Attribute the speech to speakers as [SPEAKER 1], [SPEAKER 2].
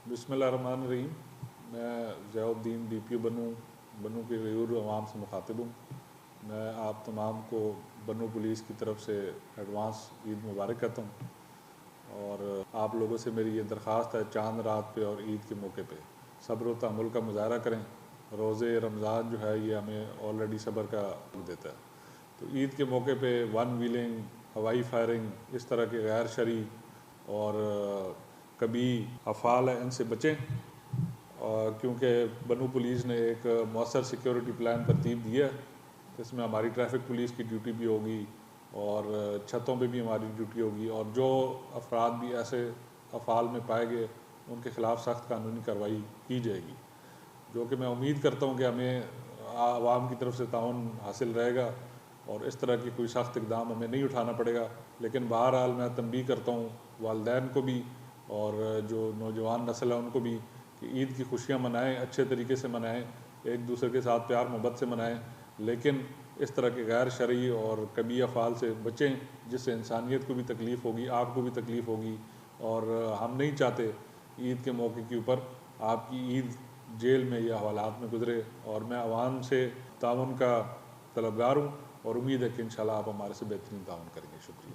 [SPEAKER 1] بسم اللہ الرحمن الرحیم۔ میں ضیاء الدین DPO بنوں کے غیور عوام سے مخاطب ہوں۔ میں آپ تمام کو بنوں پولیس کی طرف سے ایڈوانس عید مبارک کہتا ہوں، اور آپ لوگوں سے میری یہ درخواست ہے، چاند رات پہ اور عید کے موقع پہ صبر و تحمل کا مظاہرہ کریں۔ روزے رمضان جو ہے یہ ہمیں آلریڈی صبر کا حکم دیتا ہے، تو عید کے موقع پہ ون ویلنگ، ہوائی فائرنگ، اس طرح کے غیر شرعی اور کبھی افعال ہیں ان سے بچیں، کیونکہ بنوں پولیس نے ایک مؤثر سیکیورٹی پلان ترتیب دیا ہے، جس میں ہماری ٹریفک پولیس کی ڈیوٹی بھی ہوگی اور چھتوں پہ بھی ہماری ڈیوٹی ہوگی، اور جو افراد بھی ایسے افعال میں پائے گئے ان کے خلاف سخت قانونی کارروائی کی جائے گی، جو کہ میں امید کرتا ہوں کہ ہمیں عوام کی طرف سے تعاون حاصل رہے گا اور اس طرح کی کوئی سخت اقدام ہمیں نہیں اٹھانا پڑے گا۔ لیکن بہرحال میں تنبیہ کرتا ہوں والدین کو بھی اور جو نوجوان نسل ہے ان کو بھی کہ عید کی خوشیاں منائیں، اچھے طریقے سے منائیں، ایک دوسرے کے ساتھ پیار محبت سے منائیں، لیکن اس طرح کے غیر شرعی اور کبھی افعال سے بچیں جس سے انسانیت کو بھی تکلیف ہوگی، آپ کو بھی تکلیف ہوگی، اور ہم نہیں چاہتے عید کے موقع کے اوپر آپ کی عید جیل میں یا حوالات میں گزرے۔ اور میں عوام سے تعاون کا طلبگار ہوں اور امید ہے کہ انشاءاللہ آپ ہمارے سے بہترین تعاون کریں گے۔ شکریہ۔